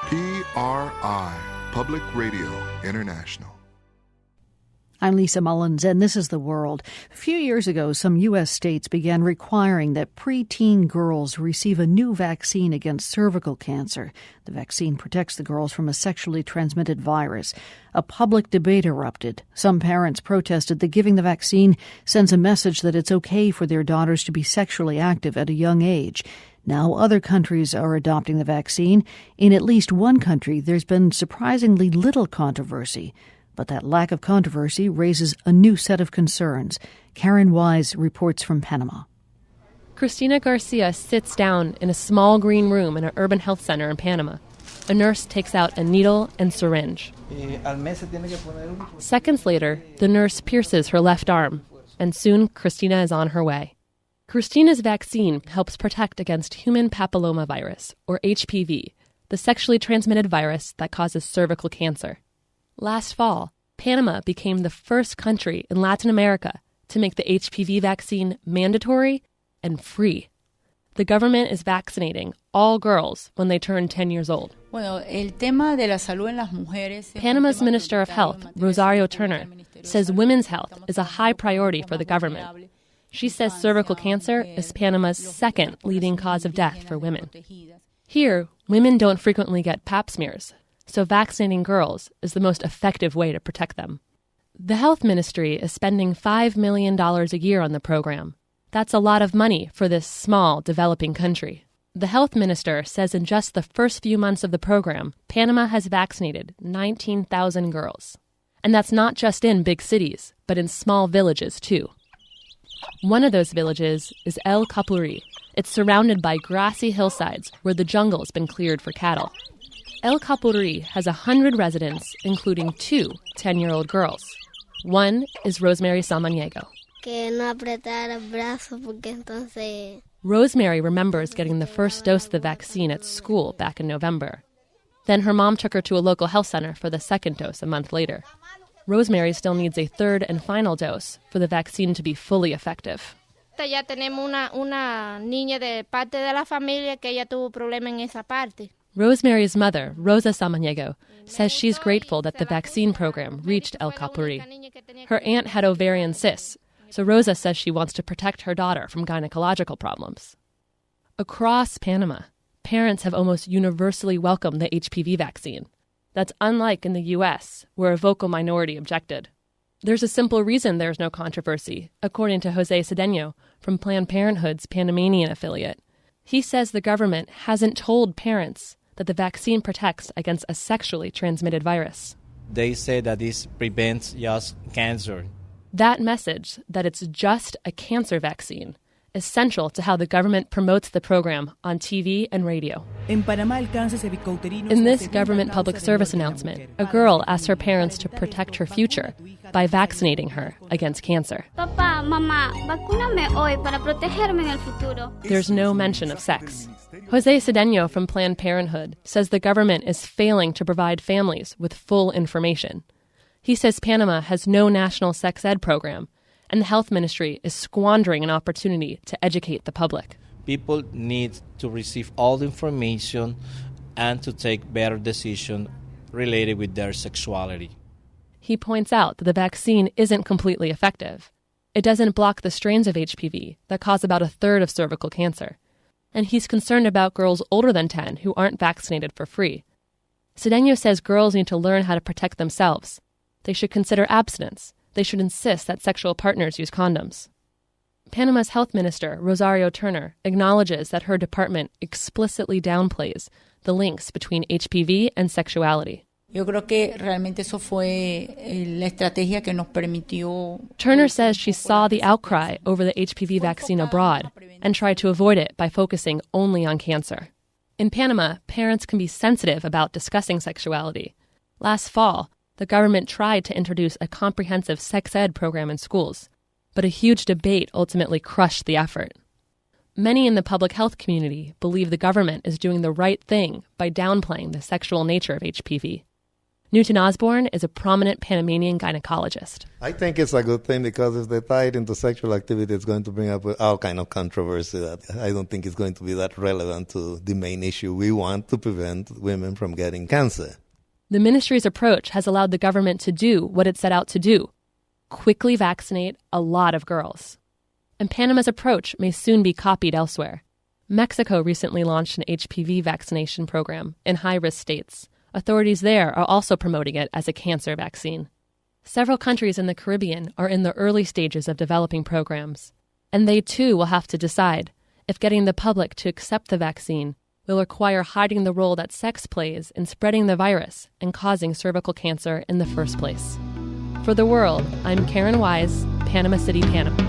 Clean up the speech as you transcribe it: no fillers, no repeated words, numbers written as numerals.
PRI, Public Radio International. I'm Lisa Mullins, and this is The World. A few years ago, some U.S. states began requiring that preteen girls receive a new vaccine against cervical cancer. The vaccine protects the girls from a sexually transmitted virus. A public debate erupted. Some parents protested that giving the vaccine sends a message that it's okay for their daughters to be sexually active at a young age. Now other countries are adopting the vaccine. In at least one country, there's been surprisingly little controversy. But that lack of controversy raises a new set of concerns. Karen Wise reports from Panama. Cristina Garcia sits down in a small green room in an urban health center in Panama. A nurse takes out a needle and syringe. Seconds later, the nurse pierces her left arm, and soon Cristina is on her way. Cristina's vaccine helps protect against human papillomavirus, or HPV, the sexually transmitted virus that causes cervical cancer. Last fall, Panama became the first country in Latin America to make the HPV vaccine mandatory and free. The government is vaccinating all girls when they turn 10 years old. Panama's Minister of Health, Rosario Turner, says women's health is a high priority for the government. She says cervical cancer is Panama's second leading cause of death for women. Here, women don't frequently get pap smears, so vaccinating girls is the most effective way to protect them. The health ministry is spending $5 million a year on the program. That's a lot of money for this small, developing country. The health minister says in just the first few months of the program, Panama has vaccinated 19,000 girls. And that's not just in big cities, but in small villages, too. One of those villages is El Capuri. It's surrounded by grassy hillsides where the jungle's been cleared for cattle. El Capuri has 100 residents, including two 10-year-old girls. One is Rosemary Samaniego. Rosemary remembers getting the first dose of the vaccine at school back in November. Then her mom took her to a local health center for the second dose a month later. Rosemary still needs a third and final dose for the vaccine to be fully effective. Ya tenemos una niña de parte de la familia que ella tuvo problema en esa parte. Rosemary's mother, Rosa Samaniego, says she's grateful that the vaccine program reached El Capuri. Her aunt had ovarian cysts, so Rosa says she wants to protect her daughter from gynecological problems. Across Panama, parents have almost universally welcomed the HPV vaccine. That's unlike in the U.S., where a vocal minority objected. There's a simple reason there's no controversy, according to Jose Cedeno from Planned Parenthood's Panamanian affiliate. He says the government hasn't told parents that the vaccine protects against a sexually transmitted virus. They say that this prevents just cancer. That message, that it's just a cancer vaccine, is central to how the government promotes the program on TV and radio. In this government public service announcement, a girl asks her parents to protect her future by vaccinating her against cancer. Papá, mamá, vacúname hoy para protegerme en el futuro. There's no mention of sex. Jose Cedeno from Planned Parenthood says the government is failing to provide families with full information. He says Panama has no national sex ed program, and the health ministry is squandering an opportunity to educate the public. People need to receive all the information and to take better decisions related with their sexuality. He points out that the vaccine isn't completely effective. It doesn't block the strains of HPV that cause about a third of cervical cancer. And he's concerned about girls older than 10 who aren't vaccinated for free. Cedeno says girls need to learn how to protect themselves. They should consider abstinence. They should insist that sexual partners use condoms. Panama's health minister, Rosario Turner, acknowledges that her department explicitly downplays the links between HPV and sexuality. Turner says she saw the outcry over the HPV vaccine abroad and tried to avoid it by focusing only on cancer. In Panama, parents can be sensitive about discussing sexuality. Last fall, the government tried to introduce a comprehensive sex ed program in schools, but a huge debate ultimately crushed the effort. Many in the public health community believe the government is doing the right thing by downplaying the sexual nature of HPV. Newton Osborne is a prominent Panamanian gynecologist. I think it's a good thing because if they tie it into sexual activity, it's going to bring up all kind of controversy that I don't think is going to be that relevant to the main issue. We want to prevent women from getting cancer. The ministry's approach has allowed the government to do what it set out to do: quickly vaccinate a lot of girls. And Panama's approach may soon be copied elsewhere. Mexico recently launched an HPV vaccination program in high-risk states. Authorities there are also promoting it as a cancer vaccine. Several countries in the Caribbean are in the early stages of developing programs, and they too will have to decide if getting the public to accept the vaccine will require hiding the role that sex plays in spreading the virus and causing cervical cancer in the first place. For The World, I'm Karen Wise, Panama City, Panama.